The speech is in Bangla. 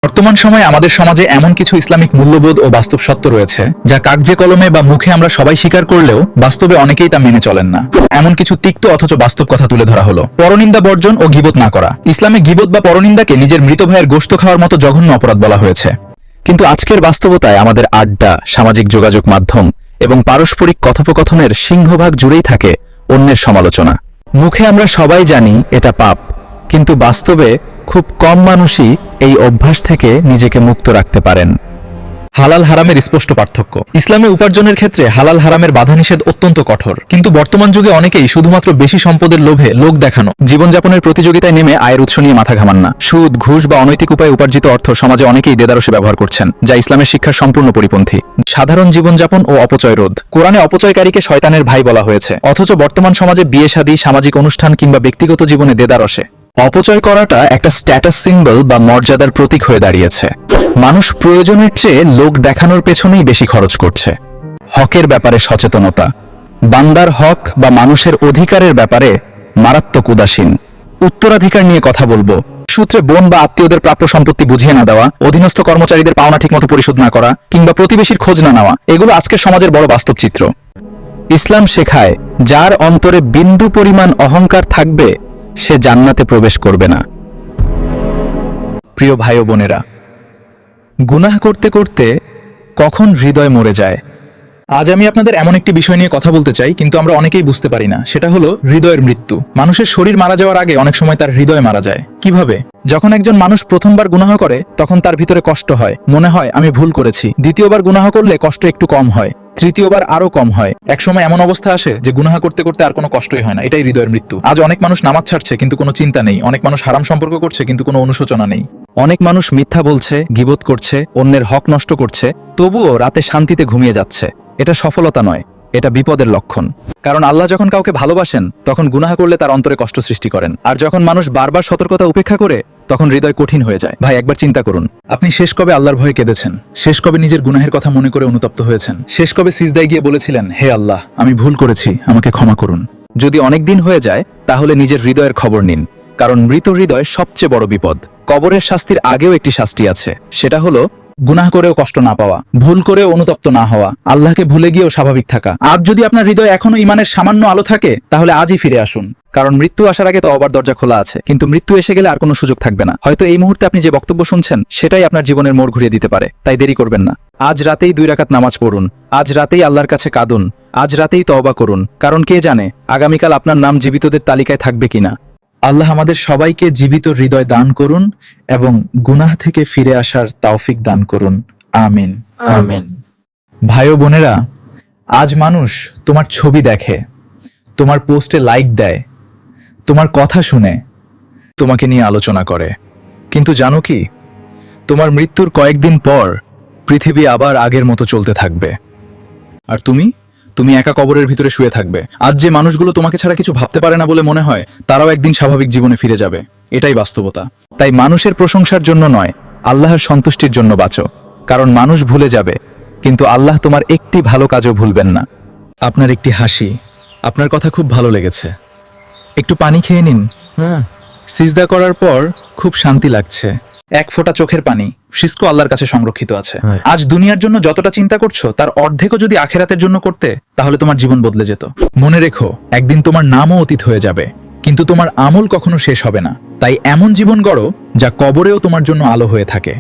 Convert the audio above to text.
বর্তমান সময়ে আমাদের সমাজে এমন কিছু ইসলামিক মূল্যবোধ ও বাস্তব সত্য রয়েছে যা কাগজে কলমে বা মুখে আমরা সবাই স্বীকার করলেও বাস্তবে অনেকেই তা মেনে চলেন না। এমন কিছু তিক্ত অথচ বাস্তব কথা তুলে ধরা হলো। পরনিন্দা বর্জন ও গীবত না করা। ইসলামে গীবত বা পরনিন্দাকে নিজের মৃত ভাইয়ের গোশত খাওয়ার মতো জঘন্য অপরাধ বলা হয়েছে। কিন্তু আজকের বাস্তবতায় আমাদের আড্ডা, সামাজিক যোগাযোগ মাধ্যম এবং পারস্পরিক কথোপকথনের সিংহভাগ জুড়েই থাকে অন্যের সমালোচনা। মুখে আমরা সবাই জানি এটা পাপ, কিন্তু বাস্তবে খুব কম মানুষই এই অভ্যাস থেকে নিজেকে মুক্ত রাখতে পারেন। হালাল হারামের স্পষ্ট পার্থক্য। ইসলামে উপার্জনের ক্ষেত্রে হালাল হারামের বাধা নিষেধ অত্যন্ত কঠোর, কিন্তু বর্তমান যুগে অনেকেই শুধুমাত্র বেশি সম্পদের লোভে লোক দেখানো, জীবনযাপনের প্রতিযোগিতায় নেমে আয়ের উৎস নিয়ে মাথা ঘামান না। সুদ, ঘুষ বা অনৈতিক উপায়ে উপার্জিত অর্থ সমাজে অনেকেই দেদারসে ব্যবহার করছেন, যা ইসলামের শিক্ষার সম্পূর্ণ পরিপন্থী। সাধারণ জীবনযাপন ও অপচয় রোধ। কোরআনে অপচয়কারীকে শয়তানের ভাই বলা হয়েছে, অথচ বর্তমান সমাজে বিয়ে শাদী, সামাজিক অনুষ্ঠান কিংবা ব্যক্তিগত জীবনে দেদারসে অপচয় করাটা একটা স্ট্যাটাস সিম্বল বা মর্যাদার প্রতীক হয়ে দাঁড়িয়েছে। মানুষ প্রয়োজনের চেয়ে লোক দেখানোর পেছনেই বেশি খরচ করছে। হকের ব্যাপারে সচেতনতা। বান্দার হক বা মানুষের অধিকারের ব্যাপারে মারাত্মক উদাসীন। উত্তরাধিকার নিয়ে কথা বলবো, সূত্রে বোন বা আত্মীয়দের প্রাপ্য সম্পত্তি বুঝিয়ে না দেওয়া, অধীনস্থ কর্মচারীদের পাওনা ঠিকমতো পরিশোধ না করা কিংবা প্রতিবেশীর খোঁজ না নেওয়া, এগুলো আজকের সমাজের বড় বাস্তব চিত্র। ইসলাম শেখায়, যার অন্তরে বিন্দু পরিমাণ অহংকার থাকবে সে জান্নাতে প্রবেশ করবে না। প্রিয় ভাই ও বোনেরা, গুনাহ করতে করতে কখন হৃদয় মরে যায়। আজ আমি আপনাদের এমন একটি বিষয় নিয়ে কথা বলতে চাই, কিন্তু আমরা অনেকেই বুঝতে পারি না। সেটা হলো হৃদয়ের মৃত্যু। মানুষের শরীর মারা যাওয়ার আগে অনেক সময় তার হৃদয় মারা যায়। কিভাবে? যখন একজন মানুষ প্রথমবার গুনাহ করে তখন তার ভিতরে কষ্ট হয়, মনে হয় আমি ভুল করেছি। দ্বিতীয়বার গুনাহ করলে কষ্ট একটু কম হয়, তৃতীয়বার আরো কম হয়। একসময় এমন অবস্থা আসে যে গুনাহ করতে করতে আর কোনো কষ্টই হয় না। এটাই হৃদয়ের মৃত্যু। আজ অনেক মানুষ নামাজ ছাড়ছে কিন্তু কোনো চিন্তা নেই, অনেক মানুষ হারাম সম্পর্ক করছে কিন্তু কোনো অনুশোচনা নেই। অনেক মানুষ মিথ্যা বলছে, গীবত করছে, অন্যের হক নষ্ট করছে, তবুও রাতে শান্তিতে ঘুমিয়ে যাচ্ছে। এটা সফলতা নয়, এটা বিপদের লক্ষণ। কারণ আল্লাহ যখন কাউকে ভালোবাসেন তখন গুনাহ করলে তার অন্তরে কষ্ট সৃষ্টি করেন, আর যখন মানুষ বারবার সতর্কতা উপেক্ষা করে তখন হৃদয় কঠিন হয়ে যায়। ভাই, একবার চিন্তা করুন, আপনি শেষ কবে আল্লাহর ভয়ে কেঁদেছেন? শেষ কবে নিজের গুনাহের কথা মনে করে অনুতপ্ত হয়েছেন? শেষ কবে সিজদায় গিয়ে বলেছিলেন, হে আল্লাহ, আমি ভুল করেছি, আমাকে ক্ষমা করুন? যদি অনেক দিন হয়ে যায় তাহলে নিজের হৃদয়ের খবর নিন, কারণ মৃত হৃদয় সবচেয়ে বড় বিপদ। কবরের শাস্তির আগেও একটি শাস্তি আছে, সেটা হলো গুনাহ করেও কষ্ট না পাওয়া, ভুল করেও অনুতপ্ত না হওয়া, আল্লাহকে ভুলে গিয়েও স্বাভাবিক থাকা। আজ যদি আপনার হৃদয় এখনো ইমানের সামান্য আলো থাকে তাহলে আজই ফিরে আসুন। কারণ মৃত্যু আসার আগে তো আবার দরজা খোলা আছে, কিন্তু মৃত্যু এসে গেলে আর কোনো সুযোগ থাকবে না। হয়তো এই মুহূর্তে আপনি যে বক্তব্য শুনছেন সেটাই আপনার জীবনের মোড় ঘুরিয়ে দিতে পারে। তাই দেরি করবেন না। আজ রাতেই 2 রাকাত নামাজ পড়ুন, আজ রাতেই আল্লাহর কাছে কাঁদুন, আজ রাতেই তওবা করুন। কারণ কে জানে আগামীকাল আপনার নাম জীবিতদের তালিকায় থাকবে কিনা। আল্লাহ আমাদের সবাইকে জীবিত হৃদয় দান করুন এবং গুনাহ থেকে ফিরে আসার তৌফিক দান করুন। আমিন আমিন। ভাই ও বোনেরা, আজ মানুষ তোমার ছবি দেখে, তোমার পোস্টে লাইক দেয়, তোমার কথা শুনে, তোমাকে নিয়ে আলোচনা করে, কিন্তু জানো কি, তোমার মৃত্যুর কয়েকদিন পর পৃথিবী আবার আগের মতো চলতে থাকবে, আর তুমি একা কবরের ভিতরে শুয়ে থাকবে। আজ যে মানুষগুলো তোমাকে ছাড়া কিছু ভাবতে পারে না বলে মনে হয়, তারাও একদিন স্বাভাবিক জীবনে ফিরে যাবে। এটাই বাস্তবতা। তাই মানুষের প্রশংসার জন্য নয়, আল্লাহর সন্তুষ্টির জন্য বাঁচো। কারণ মানুষ ভুলে যাবে, কিন্তু আল্লাহ তোমার একটি ভালো কাজও ভুলবেন না। আপনার একটি হাসি, আপনার কথা খুব ভালো লেগেছে, একটু পানি খেয়ে নিন। সিজদা করার পর খুব শান্তি লাগছে। এক ফোঁটা চোখের পানি সিসকো আল্লাহর কাছে সংরক্ষিত আছে। আজ দুনিয়ার জন্য যতটা চিন্তা করছো তার অর্ধেকও যদি আখেরাতের জন্য করতে, তাহলে তোমার জীবন বদলে যেত। মনে রেখো, একদিন তোমার নামও অতীত হয়ে যাবে, কিন্তু তোমার আমল কখনো শেষ হবে না। তাই এমন জীবন গড়ো যা কবরেও তোমার জন্য আলো হয়ে থাকে।